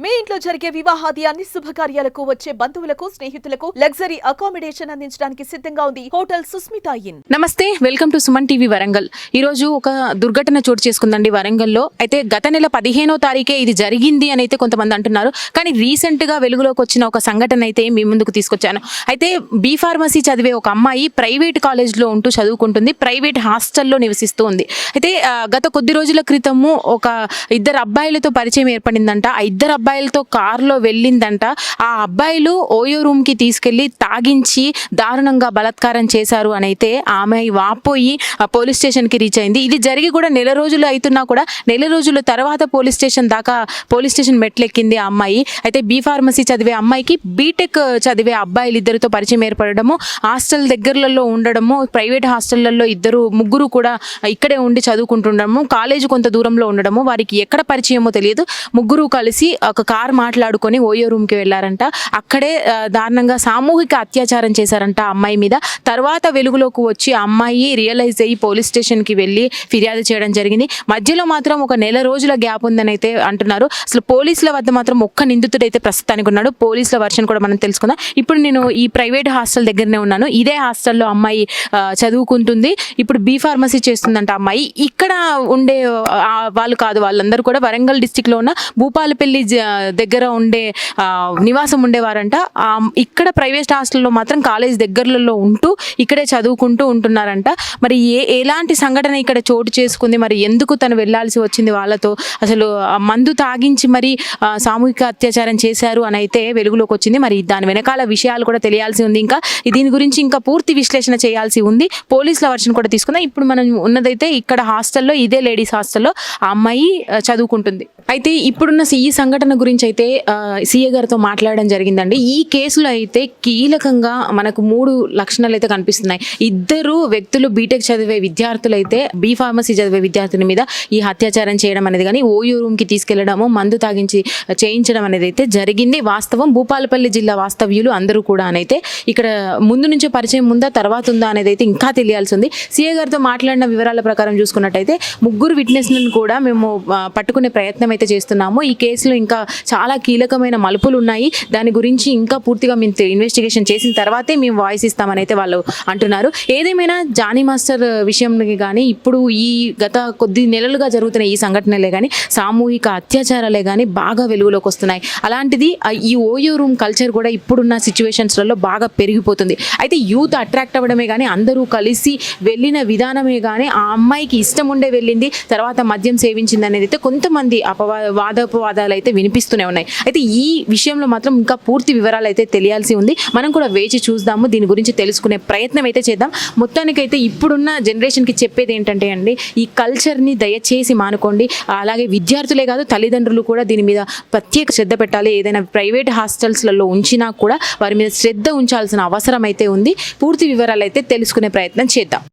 మీ ఇంట్లో జరిగే వివాహాది అన్ని శుభకార్యాలకు వచ్చే బంధువులకు స్నేహితులకు లగ్జరీ అకామిడేషన్ అందించడానికి సిద్ధంగా ఉంది హోటల్ సుస్మితా ఇన్. నమస్తే, welcome to Suman TV Warangal. ఈ రోజు ఒక దుర్ఘటన చోటు చేసుకుందండి వరంగల్లో. అయితే గత నెల 15వ తారీఖే ఇది జరిగింది అని అయితే కొంతమంది అంటున్నారు. కానీ రీసెంట్ గా వెలుగులోకి వచ్చిన ఒక సంఘటన అయితే మీ ముందుకు తీసుకొచ్చాను. అయితే బి ఫార్మసీ చదివే ఒక అమ్మాయి ప్రైవేట్ కాలేజ్ లో ఉంటూ చదువుకుంటుంది, ప్రైవేట్ హాస్టల్లో నివసిస్తూ ఉంది. అయితే గత కొద్ది రోజుల క్రితము ఒక ఇద్దరు అబ్బాయిలతో పరిచయం ఏర్పడిందంట. ఆ ఇద్దరు అబ్బాయిలతో కారులో వెళ్ళిందంట. ఆ అబ్బాయిలు ఓయో రూమ్ కి తీసుకెళ్లి తాగించి దారుణంగా బలాత్కారం చేశారు అని అయితే ఆమె వాపోయి పోలీస్ స్టేషన్ కి రీచ్ అయింది. ఇది జరిగి కూడా నెల రోజులు అవుతున్నా కూడా నెల రోజుల తర్వాత పోలీస్ స్టేషన్ మెట్లెక్కింది ఆ అమ్మాయి. అయితే బి ఫార్మసీ చదివే అమ్మాయికి బీటెక్ చదివే అబ్బాయిలు ఇద్దరితో పరిచయం ఏర్పడము, హాస్టల్ దగ్గరలలో ఉండడము, ప్రైవేట్ హాస్టళ్లలో ముగ్గురు కూడా ఇక్కడే ఉండి చదువుకుంటుండడము, కాలేజ్ కొంత దూరంలో ఉండడము, వారికి ఎక్కడ పరిచయమో తెలియదు. ముగ్గురు కలిసి ఒక కార్ మాట్లాడుకొని ఓయో రూమ్ కి వెళ్లారంట. అక్కడే దారుణంగా సామూహిక అత్యాచారం చేశారంట ఆ అమ్మాయి మీద. తర్వాత వెలుగులోకి వచ్చి ఆ అమ్మాయి రియలైజ్ అయ్యి పోలీస్ స్టేషన్ కి వెళ్లి ఫిర్యాదు చేయడం జరిగింది. మధ్యలో మాత్రం ఒక నెల రోజుల గ్యాప్ ఉందని అయితే అంటున్నారు. అసలు పోలీసుల వద్ద మాత్రం ఒక్క నిందితుడైతే ప్రస్తుతానికి ఉన్నాడు. పోలీసుల వర్షన్ కూడా మనం తెలుసుకుందాం. ఇప్పుడు నేను ఈ ప్రైవేట్ హాస్టల్ దగ్గరనే ఉన్నాను. ఇదే హాస్టల్లో అమ్మాయి చదువుకుంటుంది. ఇప్పుడు బి ఫార్మసీ చేస్తుందంట అమ్మాయి. ఇక్కడ ఉండే వాళ్ళు కాదు, వాళ్ళందరూ కూడా వరంగల్ డిస్టిక్ లో ఉన్న భూపాలపల్లి దగ్గర ఉండే నివాసం ఉండేవారంట. ఇక్కడ ప్రైవేట్ హాస్టల్లో మాత్రం కాలేజ్ దగ్గరలో ఉంటూ ఇక్కడే చదువుకుంటూ ఉంటున్నారంట. మరి ఎలాంటి సంఘటన ఇక్కడ చోటు చేసుకుంది, మరి ఎందుకు తను వెళ్లాల్సి వచ్చింది వాళ్ళతో, అసలు మందు తాగించి మరి సామూహిక అత్యాచారం చేశారు అని అయితే వెలుగులోకి వచ్చింది. మరి దాని వెనకాల విషయాలు కూడా తెలియాల్సి ఉంది. ఇంకా దీని గురించి ఇంకా పూర్తి విశ్లేషణ చేయాల్సి ఉంది. పోలీసుల వర్షన్ కూడా తీసుకుందాం. ఇప్పుడు మనం ఉన్నదైతే ఇక్కడ హాస్టల్లో, ఇదే లేడీస్ హాస్టల్లో ఆ అమ్మాయి చదువుకుంటుంది. అయితే ఇప్పుడున్న ఈ సంఘటన గురించి అయితే సీఏ గారితో మాట్లాడడం జరిగిందండి. ఈ కేసులో అయితే కీలకంగా మనకు 3 లక్షణాలు అయితే కనిపిస్తున్నాయి. ఇద్దరు వ్యక్తులు బీటెక్ చదివే విద్యార్థులు అయితే బి ఫార్మసీ చదివే విద్యార్థుల మీద ఈ అత్యాచారం చేయడం అనేది కానీ ఓయో రూమ్ కి తీసుకెళ్లడము, మందు తాగించి చేయించడం అనేది అయితే జరిగింది. వాస్తవం భూపాలపల్లి జిల్లా వాస్తవ్యులు అందరూ కూడా అనైతే ఇక్కడ ముందు నుంచే పరిచయం ఉందా తర్వాత ఉందా అనేది అయితే ఇంకా తెలియాల్సి ఉంది. సీఏ గారితో మాట్లాడిన వివరాల ప్రకారం చూసుకున్నట్టయితే ముగ్గురు విట్నెస్లను కూడా మేము పట్టుకునే ప్రయత్నం అయితే చేస్తున్నాము. ఈ కేసులో ఇంకా చాలా కీలకమైన మలుపులు ఉన్నాయి. దాని గురించి ఇంకా పూర్తిగా మేము ఇన్వెస్టిగేషన్ చేసిన తర్వాతే మేము వాయిస్ ఇస్తామని అయితే వాళ్ళు అంటున్నారు. ఏదేమైనా జానీ మాస్టర్ విషయంకి కానీ ఇప్పుడు ఈ గత కొద్ది నెలలుగా జరుగుతున్న ఈ సంఘటనలే కానీ సామూహిక అత్యాచారాలే కానీ బాగా వెలుగులోకి వస్తున్నాయి. అలాంటిది ఈ ఓయో రూమ్ కల్చర్ కూడా ఇప్పుడున్న సిచ్యువేషన్స్లలో బాగా పెరిగిపోతుంది. అయితే యూత్ అట్రాక్ట్ అవ్వడమే కానీ అందరూ కలిసి వెళ్ళిన విధానమే కానీ ఆ అమ్మాయికి ఇష్టం ఉండే వెళ్ళింది, తర్వాత మద్యం సేవించింది అనేది అయితే కొంతమంది వాదోపవాదాలు అయితే వినిపిస్తూనే ఉన్నాయి. అయితే ఈ విషయంలో మాత్రం ఇంకా పూర్తి వివరాలు అయితే తెలియాల్సి ఉంది. మనం కూడా వేచి చూద్దాము, దీని గురించి తెలుసుకునే ప్రయత్నం అయితే చేద్దాం. మొత్తానికైతే ఇప్పుడున్న జనరేషన్కి చెప్పేది ఏంటంటే అండి, ఈ కల్చర్ని దయచేసి మానుకోండి. అలాగే విద్యార్థులే కాదు, తల్లిదండ్రులు కూడా దీని మీద ప్రత్యేక శ్రద్ధ పెట్టాలి. ఏదైనా ప్రైవేట్ హాస్టల్స్లలో ఉంచినా కూడా వారి మీద శ్రద్ధ ఉంచాల్సిన అవసరం అయితే ఉంది. పూర్తి వివరాలు అయితే తెలుసుకునే ప్రయత్నం చేద్దాం.